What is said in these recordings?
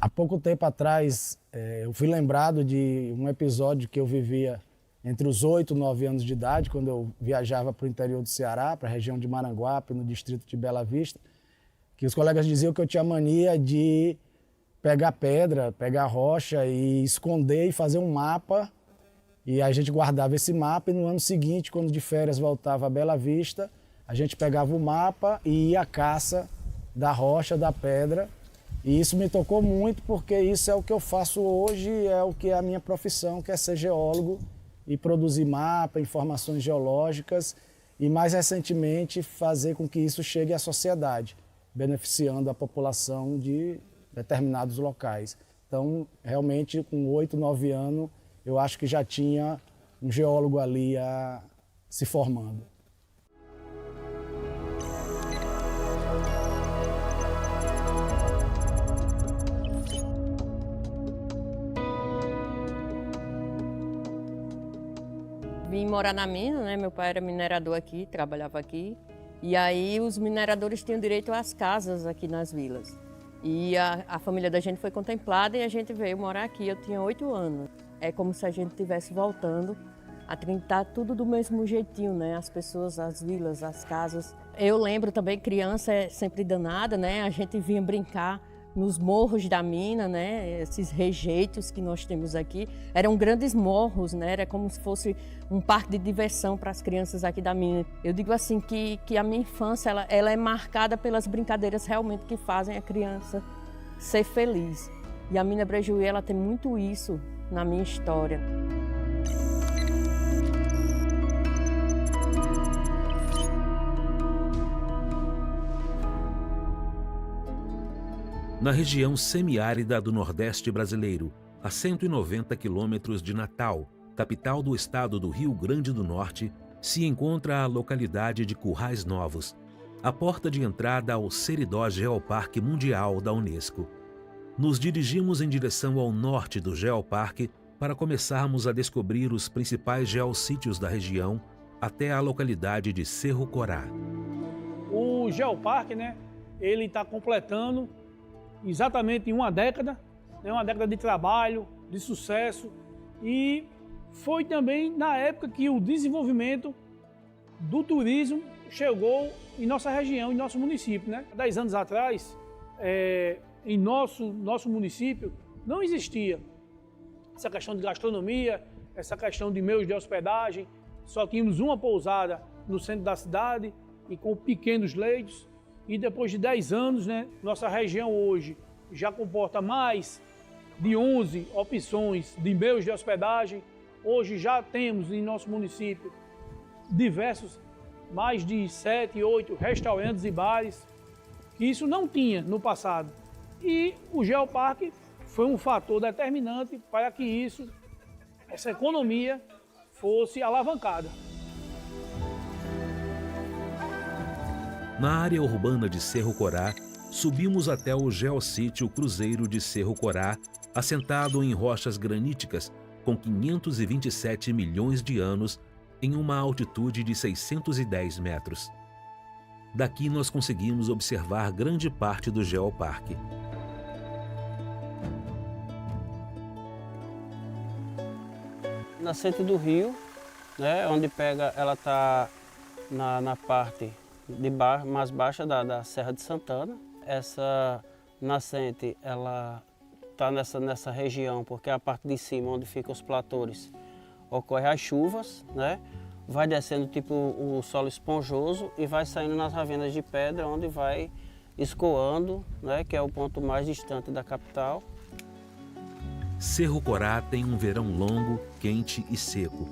Há pouco tempo atrás, eu fui lembrado de um episódio que eu vivia entre os 8 e 9 anos de idade, quando eu viajava para o interior do Ceará, para a região de Maranguape, no distrito de Bela Vista, que os colegas diziam que eu tinha mania de pegar pedra, pegar rocha e esconder e fazer um mapa. E a gente guardava esse mapa e no ano seguinte, quando de férias voltava a Bela Vista, a gente pegava o mapa e ia à caça da rocha, da pedra. E isso me tocou muito porque isso é o que eu faço hoje, é o que é a minha profissão, que é ser geólogo e produzir mapa, informações geológicas e mais recentemente fazer com que isso chegue à sociedade, beneficiando a população de determinados locais. Então, realmente, com 8, 9 anos, eu acho que já tinha um geólogo ali se formando. Vim morar na mina, né? Meu pai era minerador aqui, trabalhava aqui. E aí os mineradores tinham direito às casas aqui nas vilas. E a família da gente foi contemplada e a gente veio morar aqui. Eu tinha 8 anos. É como se a gente estivesse voltando a tentar tudo do mesmo jeitinho, né? As pessoas, as vilas, as casas. Eu lembro também, criança é sempre danada, né? A gente vinha brincar nos morros da mina, né? Esses rejeitos que nós temos aqui eram grandes morros, né? Era como se fosse um parque de diversão para as crianças aqui da mina. Eu digo assim que a minha infância ela é marcada pelas brincadeiras realmente que fazem a criança ser feliz. E a mina Brejuí, ela tem muito isso na minha história. Na região semiárida do Nordeste brasileiro, a 190 quilômetros de Natal, capital do estado do Rio Grande do Norte, se encontra a localidade de Currais Novos, a porta de entrada ao Seridó Geoparque Mundial da Unesco. Nos dirigimos em direção ao norte do Geoparque para começarmos a descobrir os principais geossítios da região até a localidade de Cerro Corá. O Geoparque, né, ele está completando exatamente uma década de trabalho, de sucesso, e foi também na época que o desenvolvimento do turismo chegou em nossa região, em nosso município, né? 10 anos atrás, em nosso município, não existia essa questão de gastronomia, essa questão de meios de hospedagem, só tínhamos uma pousada no centro da cidade e com pequenos leitos. E depois de 10 anos, né, nossa região hoje já comporta mais de 11 opções de meios de hospedagem. Hoje já temos em nosso município mais de 7, 8 restaurantes e bares, que isso não tinha no passado. E o Geoparque foi um fator determinante para que essa economia fosse alavancada. Na área urbana de Cerro Corá, subimos até o geossítio Cruzeiro de Cerro Corá, assentado em rochas graníticas com 527 milhões de anos em uma altitude de 610 metros. Daqui nós conseguimos observar grande parte do Geoparque. Nascente do rio, né, onde pega, ela está na parte mais baixa da Serra de Santana. Essa nascente, ela está nessa região porque a parte de cima, onde ficam os platores, ocorre as chuvas, né? Vai descendo tipo o solo esponjoso e vai saindo nas ravenas de pedra, onde vai escoando, né? Que é o ponto mais distante da capital. Cerro Corá tem um verão longo, quente e seco.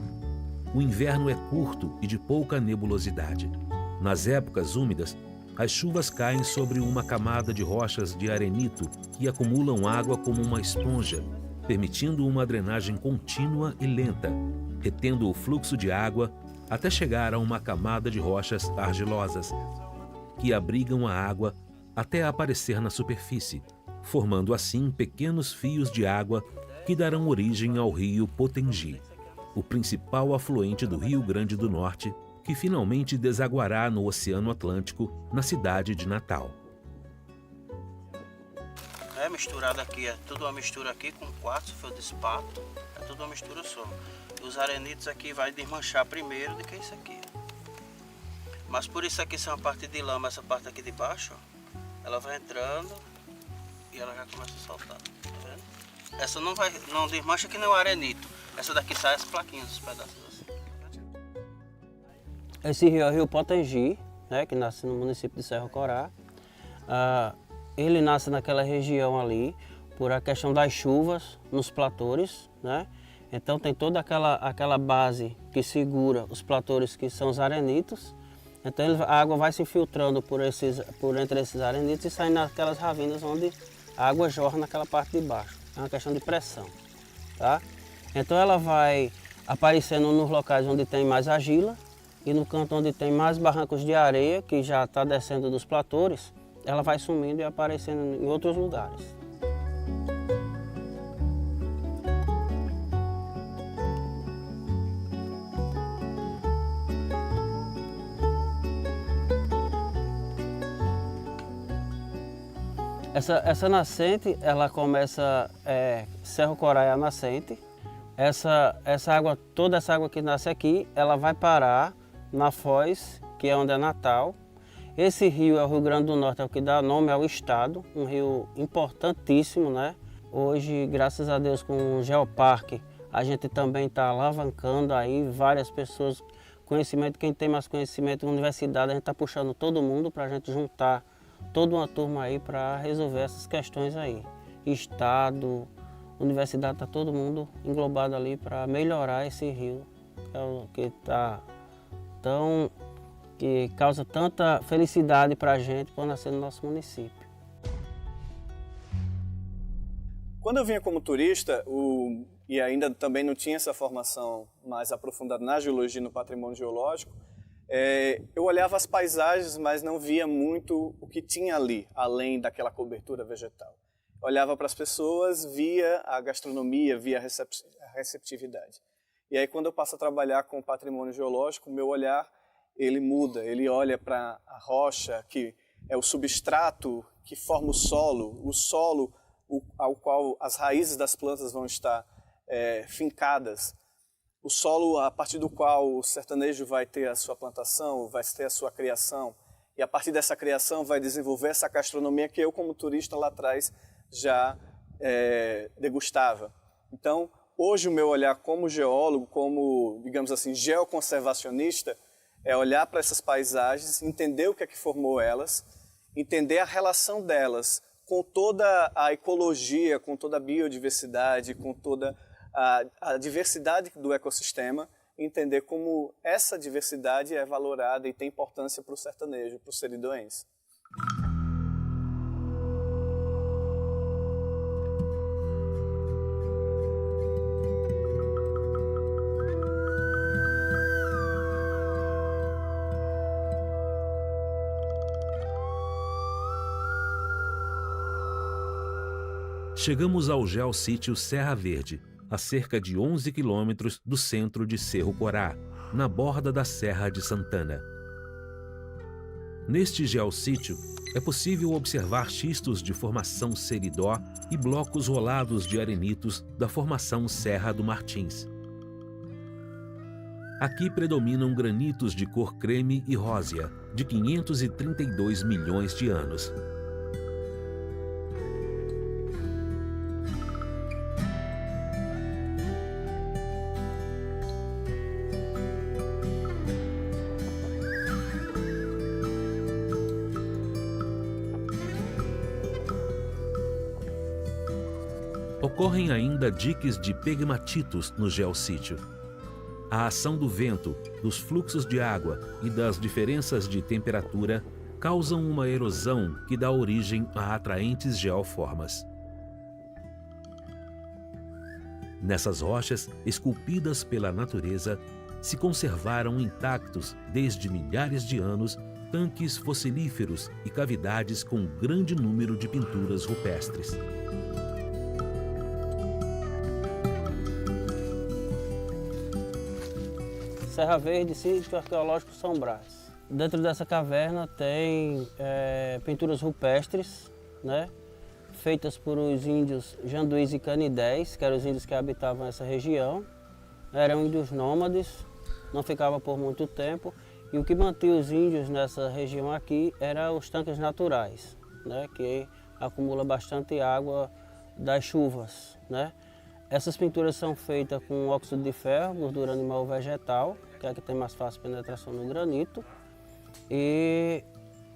O inverno é curto e de pouca nebulosidade. Nas épocas úmidas, as chuvas caem sobre uma camada de rochas de arenito que acumulam água como uma esponja, permitindo uma drenagem contínua e lenta, retendo o fluxo de água até chegar a uma camada de rochas argilosas, que abrigam a água até aparecer na superfície, formando assim pequenos fios de água que darão origem ao rio Potengi, o principal afluente do Rio Grande do Norte, que finalmente desaguará no Oceano Atlântico, na cidade de Natal. É misturado aqui, é tudo uma mistura aqui com quartzo, feldspato, é tudo uma mistura só. E os arenitos aqui vai desmanchar primeiro do que isso aqui. Mas por isso aqui ser uma parte de lama, essa parte aqui de baixo, ó, ela vai entrando e ela já começa a soltar, tá vendo? Essa não desmancha que nem o arenito. Essa daqui sai as plaquinhas, os pedaços assim. Esse rio é o rio Potengi, né, que nasce no município de Cerro Corá. Ele nasce naquela região ali por a questão das chuvas nos platores, né? Então tem toda aquela base que segura os platores, que são os arenitos. Então a água vai se infiltrando por entre esses arenitos e saindo naquelas ravinas onde a água jorra naquela parte de baixo. É uma questão de pressão, tá? Então ela vai aparecendo nos locais onde tem mais argila e no canto onde tem mais barrancos de areia, que já está descendo dos platores, ela vai sumindo e aparecendo em outros lugares. Essa nascente, ela começa, Cerro Corá é a nascente. Essa água, toda essa água que nasce aqui, ela vai parar na Foz, que é onde é Natal. Esse rio é o Rio Grande do Norte, é o que dá nome ao estado, um rio importantíssimo, né? Hoje, graças a Deus, com o Geoparque, a gente também está alavancando aí várias pessoas, conhecimento, quem tem mais conhecimento, universidade, a gente está puxando todo mundo para a gente juntar toda uma turma aí para resolver essas questões aí. Estado, universidade, está todo mundo englobado ali para melhorar esse rio, que causa tanta felicidade para a gente por nascer no nosso município. Quando eu vinha como turista, e ainda também não tinha essa formação mais aprofundada na geologia e no patrimônio geológico, eu olhava as paisagens, mas não via muito o que tinha ali, além daquela cobertura vegetal. Olhava para as pessoas, via a gastronomia, via a receptividade. E aí, quando eu passo a trabalhar com patrimônio geológico, o meu olhar ele muda, ele olha para a rocha, que é o substrato que forma o solo ao qual as raízes das plantas vão estar fincadas. O solo a partir do qual o sertanejo vai ter a sua plantação, vai ter a sua criação, e a partir dessa criação vai desenvolver essa gastronomia que eu, como turista lá atrás, já degustava. Então, hoje o meu olhar como geólogo, como, digamos assim, geoconservacionista, é olhar para essas paisagens, entender o que é que formou elas, entender a relação delas com toda a ecologia, com toda a biodiversidade, com toda a diversidade do ecossistema, entender como essa diversidade é valorada e tem importância para o sertanejo, para o seridóense. Chegamos ao geossítio Serra Verde, a cerca de 11 quilômetros do centro de Cerro Corá, na borda da Serra de Santana. Neste geossítio, é possível observar xistos de formação seridó e blocos rolados de arenitos da formação Serra do Martins. Aqui predominam granitos de cor creme e rósea, de 532 milhões de anos. Ocorrem ainda diques de pegmatitos no geossítio. A ação do vento, dos fluxos de água e das diferenças de temperatura causam uma erosão que dá origem a atraentes geoformas. Nessas rochas, esculpidas pela natureza, se conservaram intactos, desde milhares de anos, tanques fossilíferos e cavidades com grande número de pinturas rupestres. Serra Verde, Sítio Arqueológico São Brás. Dentro dessa caverna tem pinturas rupestres, né? feitas por os índios Janduís e Canidés, que eram os índios que habitavam essa região. Eram índios nômades, não ficavam por muito tempo. E o que mantinha os índios nessa região aqui eram os tanques naturais, né, que acumula bastante água das chuvas, né? Essas pinturas são feitas com óxido de ferro, gordura animal vegetal, que é a que tem mais fácil penetração no granito. E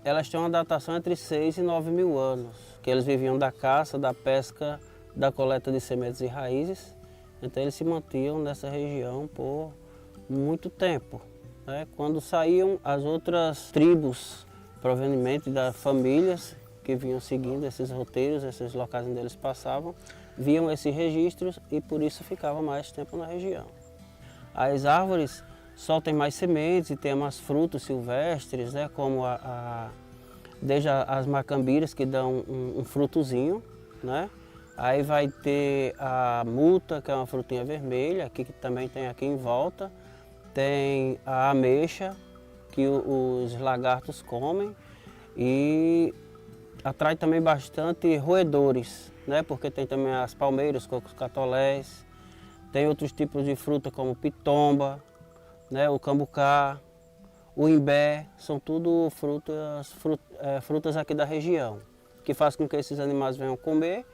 elas têm uma datação entre 6 e 9 mil anos, que eles viviam da caça, da pesca, da coleta de sementes e raízes. Então eles se mantinham nessa região por muito tempo, né? Quando saíam as outras tribos, provenientes das famílias que vinham seguindo esses roteiros, esses locais onde eles passavam, viam esses registros e por isso ficavam mais tempo na região. As árvores soltam mais sementes e têm mais frutos silvestres, né, como desde as macambiras, que dão um frutozinho, né? Aí vai ter a muta, que é uma frutinha vermelha, que também tem aqui em volta. Tem a ameixa, que os lagartos comem, e atrai também bastante roedores, né? Porque tem também as palmeiras, cocos catolés, tem outros tipos de fruta como pitomba, né? O cambucá, o imbé, são tudo frutas aqui da região, que faz com que esses animais venham comer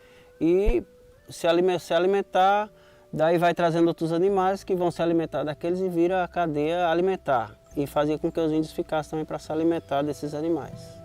e se alimentar, daí vai trazendo outros animais que vão se alimentar daqueles e vira a cadeia alimentar, e fazia com que os índios ficassem também para se alimentar desses animais.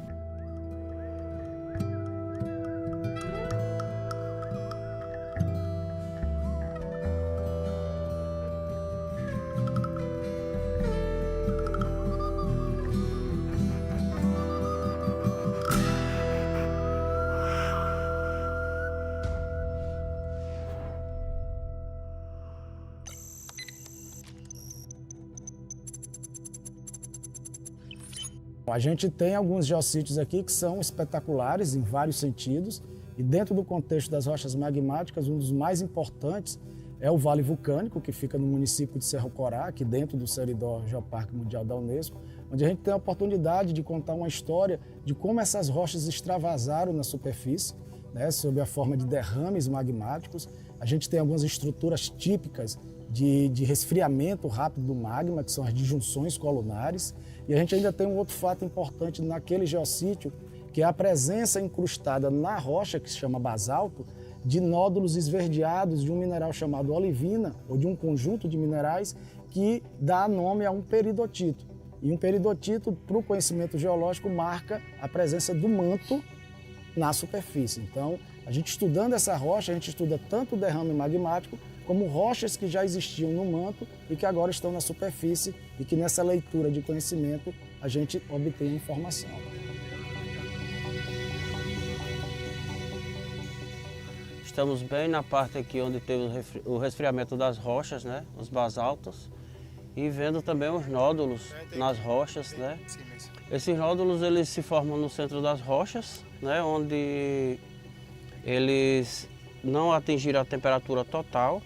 A gente tem alguns geossítios aqui que são espetaculares em vários sentidos, e dentro do contexto das rochas magmáticas, um dos mais importantes é o Vale Vulcânico, que fica no município de Cerro Corá, aqui dentro do Seridó Geoparque Mundial da Unesco, onde a gente tem a oportunidade de contar uma história de como essas rochas extravasaram na superfície, né, sob a forma de derrames magmáticos. A gente tem algumas estruturas típicas de resfriamento rápido do magma, que são as disjunções colunares. E a gente ainda tem um outro fato importante naquele geossítio, que é a presença incrustada na rocha, que se chama basalto, de nódulos esverdeados de um mineral chamado olivina, ou de um conjunto de minerais que dá nome a um peridotito. E um peridotito, para o conhecimento geológico, marca a presença do manto na superfície. Então, a gente estudando essa rocha, a gente estuda tanto o derrame magmático, como rochas que já existiam no manto e que agora estão na superfície, e que nessa leitura de conhecimento a gente obtém a informação. Estamos bem na parte aqui onde teve o resfriamento das rochas, né, os basaltos, e vendo também os nódulos nas rochas, né. Esses nódulos eles se formam no centro das rochas, né, onde eles não atingiram a temperatura total,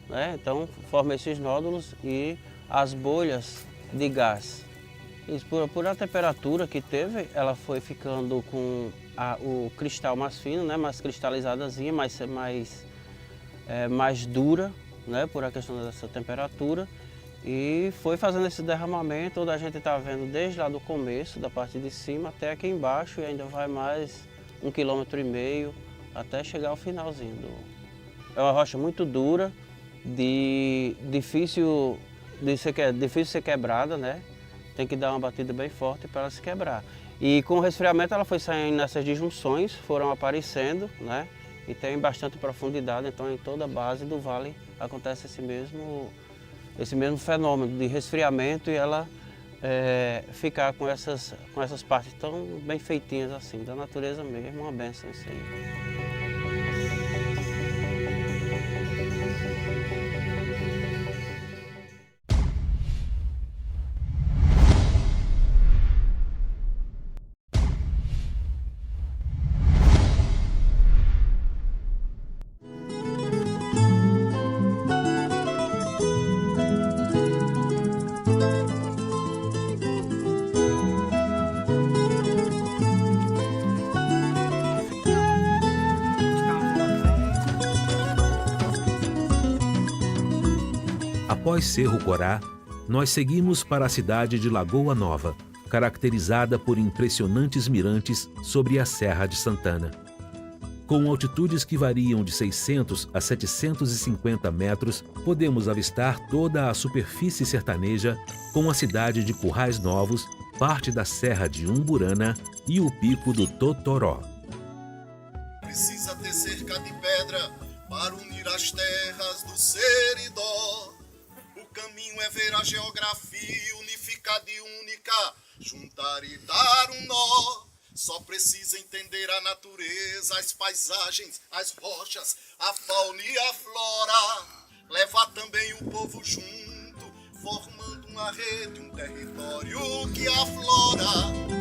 né? Então formam esses nódulos e as bolhas de gás. Isso por a temperatura que teve, ela foi ficando com o cristal mais fino, né? Mais cristalizadazinha, mais dura, né? Por a questão dessa temperatura. E foi fazendo esse derramamento, onde a gente está vendo desde lá do começo, da parte de cima, até aqui embaixo, e ainda vai mais 1,5 km até chegar ao finalzinho. É uma rocha muito dura, difícil de ser quebrada, né? Tem que dar uma batida bem forte para ela se quebrar. E com o resfriamento ela foi saindo nessas disjunções, foram aparecendo, né? E tem bastante profundidade, então em toda a base do vale acontece esse mesmo fenômeno de resfriamento, e ela ficar com essas partes tão bem feitinhas assim, da natureza mesmo, uma benção isso aí. Após Cerro Corá, nós seguimos para a cidade de Lagoa Nova, caracterizada por impressionantes mirantes sobre a Serra de Santana. Com altitudes que variam de 600 a 750 metros, podemos avistar toda a superfície sertaneja com a cidade de Currais Novos, parte da Serra de Umburana e o Pico do Totoró. Precisa ter cerca de pedra para unir as terras do Seridó. O caminho é ver a geografia unificada e única, juntar e dar um nó. Só precisa entender a natureza, as paisagens, as rochas, a fauna e a flora. Levar também o povo junto, formando uma rede, um território que aflora.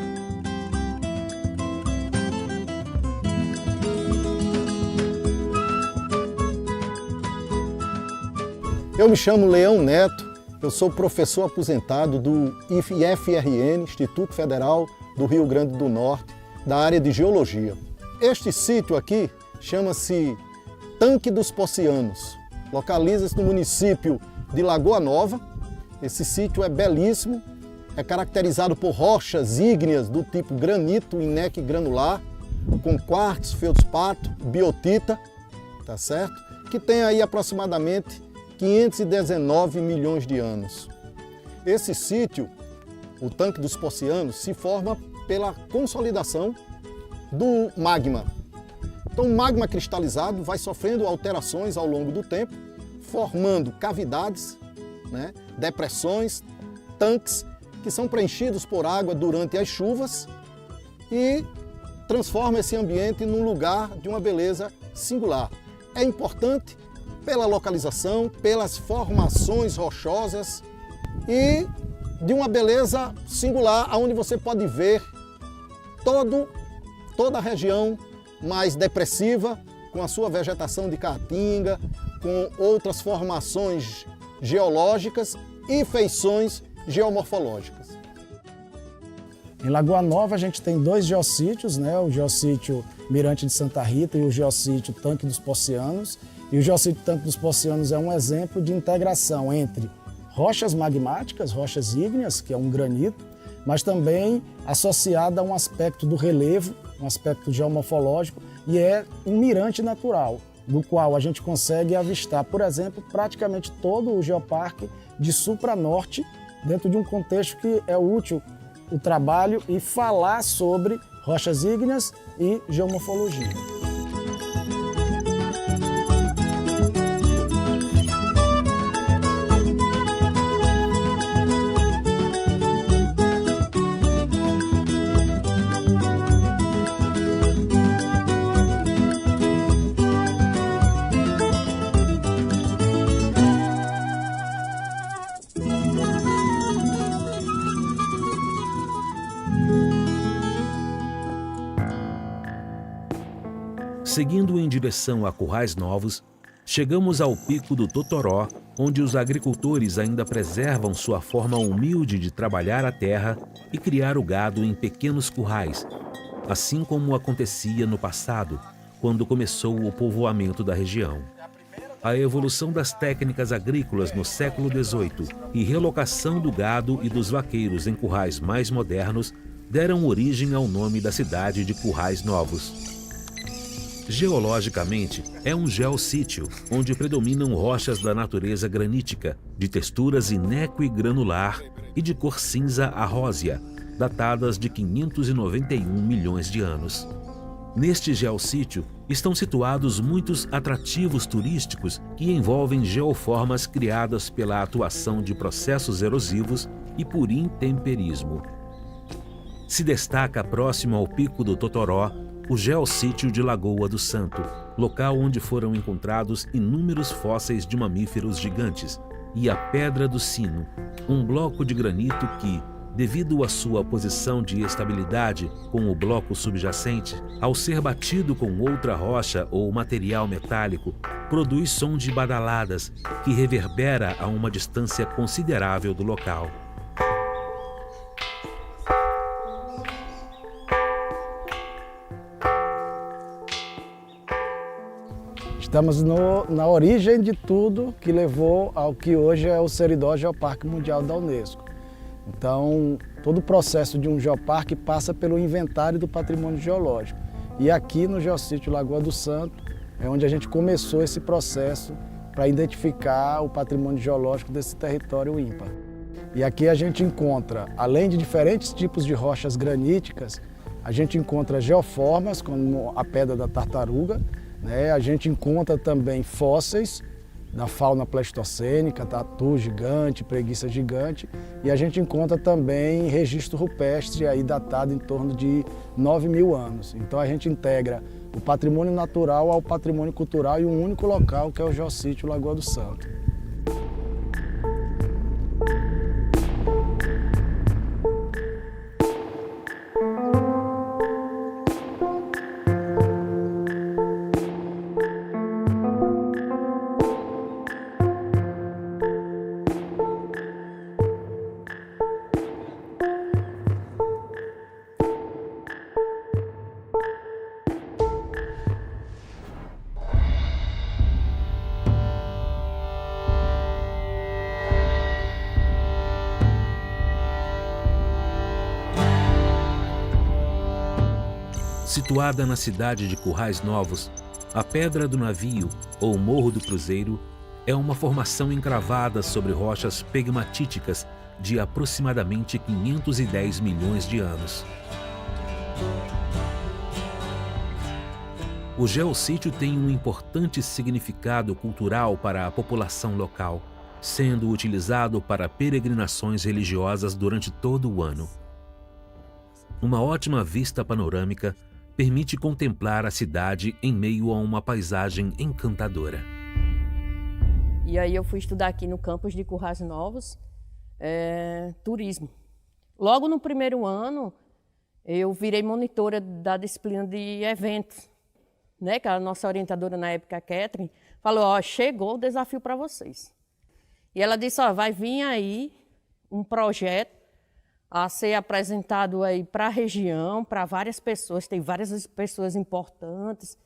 Eu me chamo Leão Neto, eu sou professor aposentado do IFRN, Instituto Federal do Rio Grande do Norte, da área de Geologia. Este sítio aqui chama-se Tanque dos Pocianos, localiza-se no município de Lagoa Nova. Esse sítio é belíssimo, é caracterizado por rochas ígneas do tipo granito, ígneo granular, com quartzo, feldspato, biotita, tá certo? Que tem aí aproximadamente 519 milhões de anos. Esse sítio, o Tanque dos Pocianos, se forma pela consolidação do magma. Então o magma cristalizado vai sofrendo alterações ao longo do tempo, formando cavidades, né, depressões, tanques, que são preenchidos por água durante as chuvas e transforma esse ambiente num lugar de uma beleza singular. É importante pela localização, pelas formações rochosas e de uma beleza singular, onde você pode ver toda a região mais depressiva, com a sua vegetação de caatinga, com outras formações geológicas e feições geomorfológicas. Em Lagoa Nova a gente tem 2 geossítios, né? O geossítio Mirante de Santa Rita e o geossítio Tanque dos Pocianos. E o geossítio Tanque dos Pocianos é um exemplo de integração entre rochas magmáticas, rochas ígneas, que é um granito, mas também associada a um aspecto do relevo, um aspecto geomorfológico, e é um mirante natural, do qual a gente consegue avistar, por exemplo, praticamente todo o geoparque de sul para norte, dentro de um contexto que é útil o trabalho e falar sobre rochas ígneas e geomorfologia. Seguindo em direção a Currais Novos, chegamos ao Pico do Totoró, onde os agricultores ainda preservam sua forma humilde de trabalhar a terra e criar o gado em pequenos currais, assim como acontecia no passado, quando começou o povoamento da região. A evolução das técnicas agrícolas no século XVIII e relocação do gado e dos vaqueiros em currais mais modernos deram origem ao nome da cidade de Currais Novos. Geologicamente, é um geossítio, onde predominam rochas da natureza granítica, de texturas inéqui granular e de cor cinza a rósea, datadas de 591 milhões de anos. Neste geossítio estão situados muitos atrativos turísticos que envolvem geoformas criadas pela atuação de processos erosivos e por intemperismo. Se destaca próximo ao Pico do Totoró o geossítio de Lagoa do Santo, local onde foram encontrados inúmeros fósseis de mamíferos gigantes, e a Pedra do Sino, um bloco de granito que, devido à sua posição de estabilidade com o bloco subjacente, ao ser batido com outra rocha ou material metálico, produz som de badaladas que reverbera a uma distância considerável do local. Estamos na origem de tudo que levou ao que hoje é o Seridó Geoparque Mundial da Unesco. Então, todo o processo de um geoparque passa pelo inventário do patrimônio geológico. E aqui no Geossítio Lagoa do Santo é onde a gente começou esse processo para identificar o patrimônio geológico desse território ímpar. E aqui a gente encontra, além de diferentes tipos de rochas graníticas, a gente encontra geoformas, como a Pedra da Tartaruga, né? A gente encontra também fósseis da fauna pleistocênica, tatu gigante, preguiça gigante, e a gente encontra também registro rupestre aí datado em torno de 9.000 anos. Então a gente integra o patrimônio natural ao patrimônio cultural em um único local, que é o Geossítio Lagoa do Santo. Situada na cidade de Currais Novos, a Pedra do Navio, ou Morro do Cruzeiro, é uma formação encravada sobre rochas pegmatíticas de aproximadamente 510 milhões de anos. O geossítio tem um importante significado cultural para a população local, sendo utilizado para peregrinações religiosas durante todo o ano. Uma ótima vista panorâmica permite contemplar a cidade em meio a uma paisagem encantadora. E aí eu fui estudar aqui no campus de Currais Novos, turismo. Logo no primeiro ano, eu virei monitora da disciplina de eventos, né? Que a nossa orientadora na época, a Catherine, falou, ó, chegou o desafio para vocês. E ela disse, ó, vai vir aí um projeto a ser apresentado aí para a região, para várias pessoas, tem várias pessoas importantes,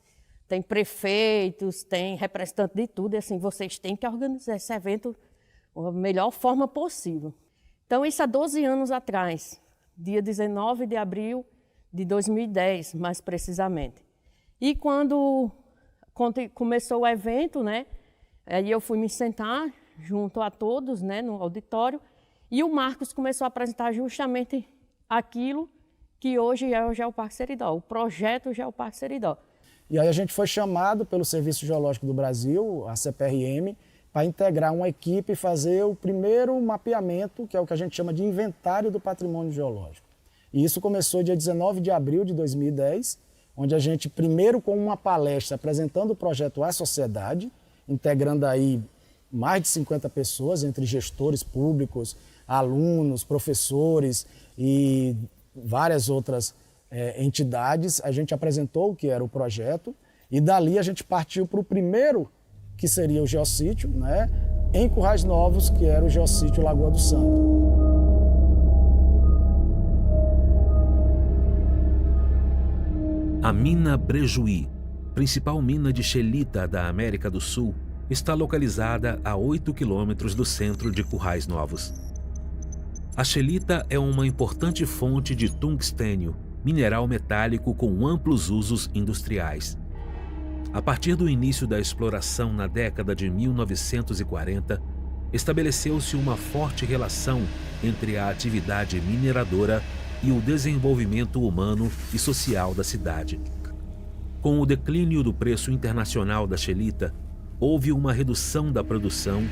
tem prefeitos, tem representantes de tudo, e assim, vocês têm que organizar esse evento da melhor forma possível. Então, isso há 12 anos atrás, dia 19 de abril de 2010, mais precisamente. E quando começou o evento, né, aí eu fui me sentar junto a todos, né, no auditório, e o Marcos começou a apresentar justamente aquilo que hoje é o Geoparque Seridó, o projeto Geoparque Seridó. E aí a gente foi chamado pelo Serviço Geológico do Brasil, a CPRM, para integrar uma equipe e fazer o primeiro mapeamento, que é o que a gente chama de inventário do patrimônio geológico. E isso começou dia 19 de abril de 2010, onde a gente, primeiro com uma palestra apresentando o projeto à sociedade, integrando aí mais de 50 pessoas, entre gestores públicos, alunos, professores e várias outras entidades. A gente apresentou o que era o projeto e dali a gente partiu para o primeiro, que seria o geossítio, né, em Currais Novos, que era o Geossítio Lagoa do Santo. A mina Brejuí, principal mina de xelita da América do Sul, está localizada a 8 quilômetros do centro de Currais Novos. A xelita é uma importante fonte de tungstênio, mineral metálico com amplos usos industriais. A partir do início da exploração na década de 1940, estabeleceu-se uma forte relação entre a atividade mineradora e o desenvolvimento humano e social da cidade. Com o declínio do preço internacional da xelita, houve uma redução da produção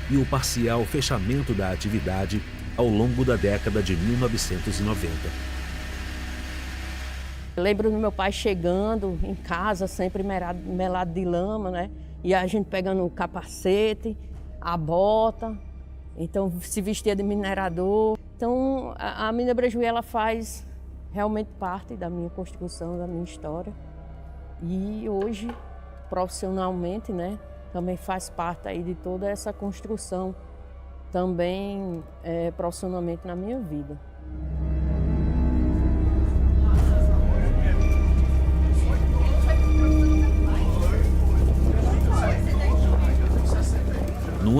e o parcial fechamento da atividade ao longo da década de 1990. Eu lembro do meu pai chegando em casa, sempre melado de lama, né? E a gente pegando o capacete, a bota, então se vestia de minerador. Então a mina Brejuí, ela faz realmente parte da minha construção, da minha história. E hoje, profissionalmente, né, também faz parte aí de toda essa construção, também profissionalmente na minha vida.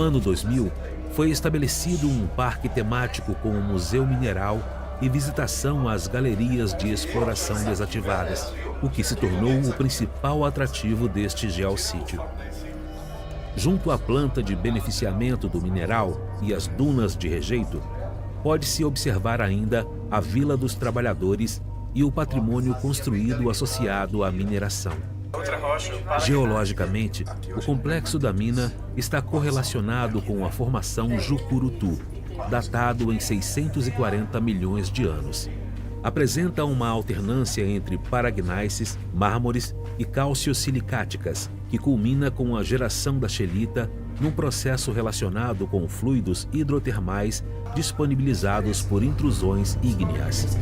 ano 2000, foi estabelecido um parque temático com um museu mineral e visitação às galerias de exploração desativadas, o que se tornou o principal atrativo deste geossítio. Junto à planta de beneficiamento do mineral e as dunas de rejeito, pode-se observar ainda a Vila dos Trabalhadores e o patrimônio construído associado à mineração. Geologicamente, o complexo da mina está correlacionado com a formação Jucurutu, datado em 640 milhões de anos. Apresenta uma alternância entre paragnáceas, mármores e cálcio-silicáticas, que culmina com a geração da scheelita num processo relacionado com fluidos hidrotermais disponibilizados por intrusões ígneas.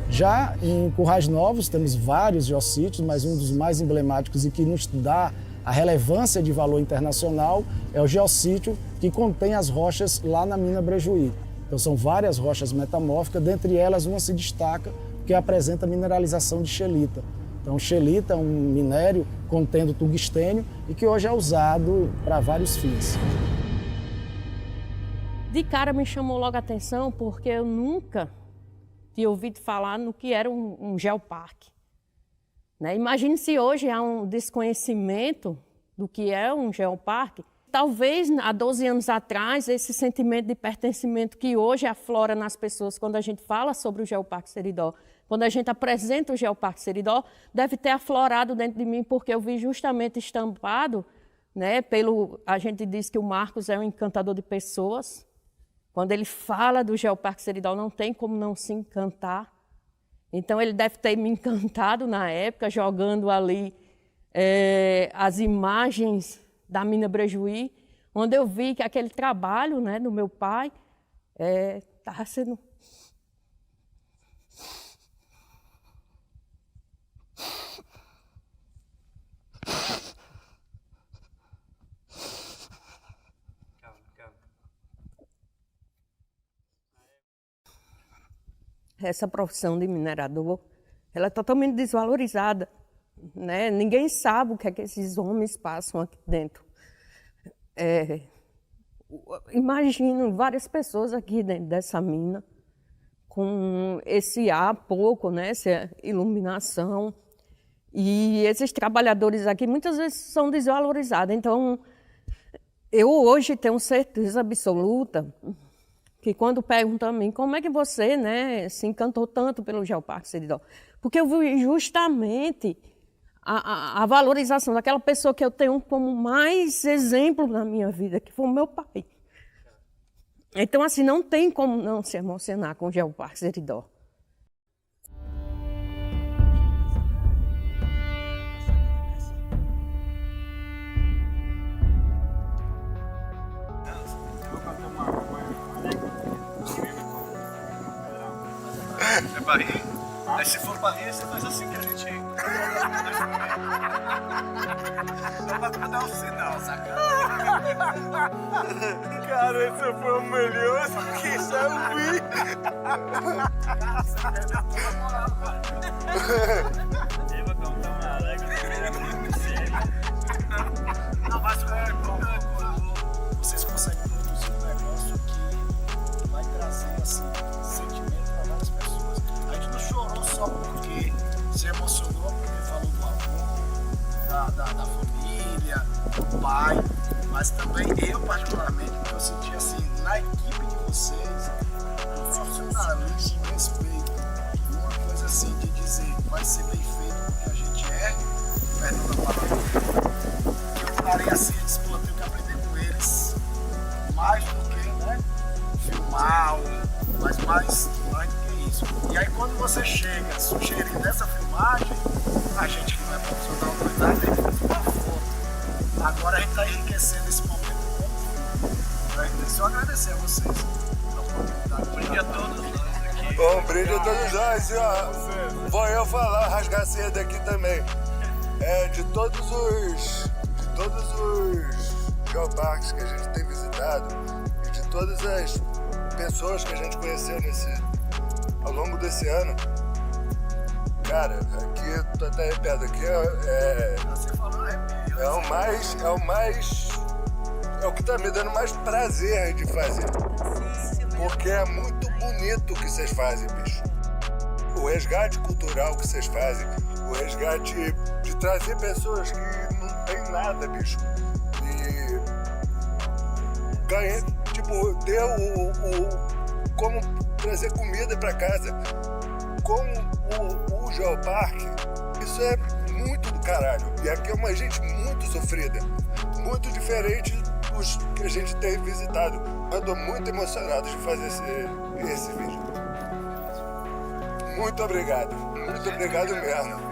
Já em Currais Novos temos vários geossítios, mas um dos mais emblemáticos e que nos dá a relevância de valor internacional é o geossítio que contém as rochas lá na mina Brejuí. Então são várias rochas metamórficas, dentre elas uma se destaca que apresenta mineralização de scheelita. Então scheelita é um minério contendo tungstênio e que hoje é usado para vários fins. De cara me chamou logo a atenção porque eu nunca tinha ouvido falar no que era um geoparque. Né? Imagine se hoje há um desconhecimento do que é um geoparque. Talvez há 12 anos atrás, esse sentimento de pertencimento que hoje aflora nas pessoas quando a gente fala sobre o Geoparque Seridó, quando a gente apresenta o Geoparque Seridó, deve ter aflorado dentro de mim, porque eu vi justamente estampado, né, a gente diz que o Marcos é um encantador de pessoas. Quando ele fala do Geoparque Seridó, não tem como não se encantar. Então, ele deve ter me encantado na época, jogando ali as imagens da mina Brejuí, onde eu vi que aquele trabalho, né, do meu pai estava sendo... Essa profissão de minerador, ela é totalmente desvalorizada, né? Ninguém sabe o que é que esses homens passam aqui dentro. Imagino várias pessoas aqui dentro dessa mina, com esse ar pouco, né? Essa iluminação. E esses trabalhadores aqui muitas vezes são desvalorizados. Então, eu hoje tenho certeza absoluta que quando perguntam a mim como é que você, né, se encantou tanto pelo Geoparque Seridó, porque eu vi justamente a valorização daquela pessoa que eu tenho como mais exemplo na minha vida, que foi o meu pai. Então, assim, não tem como não se emocionar com o Geoparque Seridó. É barrinha? Aí se for barrinha, você faz assim que a gente... Dá pra dar um sinal, sacana? Cara, esse foi o melhor que já vi. Não, mas vocês conseguem produzir um negócio que vai trazer assim, sentimento para várias pessoas. A gente não chorou só porque se emocionou, porque falou do amor, da família, do pai, mas também eu particularmente, porque eu senti assim, na equipe de vocês, um profissionalismo, um respeito, uma coisa assim de dizer, vai ser bem feito porque a gente perdão da palavra. Eu parei assim, eu disse, pô, eu tenho que aprender com eles, mais do que, né, filmar, mas mais do que isso. E aí quando você chega sugerindo essa filmagem, a gente que não é profissional não vai dar nem uma foto. Agora a gente está enriquecendo esse momento com o filme. Só agradecer a vocês pela oportunidade. Um brinde a todos nós aqui. Bom, brinde a todos nós. E, ó, vou eu falar, rasgar cedo aqui também. De todos os geoparques que a gente tem visitado e de todas as pessoas que a gente conheceu ao longo desse ano. Cara, aqui, tô até arrepiado, aqui é o que tá me dando mais prazer de fazer. Porque é muito bonito o que vocês fazem, bicho. O resgate cultural que vocês fazem, o resgate de trazer pessoas que não tem nada, bicho. E ganhar, tipo, ter como trazer comida pra casa. Como o Geoparque, isso é muito do caralho. E aqui é uma gente muito sofrida, muito diferente dos que a gente tem visitado. Eu tô muito emocionado de fazer esse vídeo. Muito obrigado mesmo.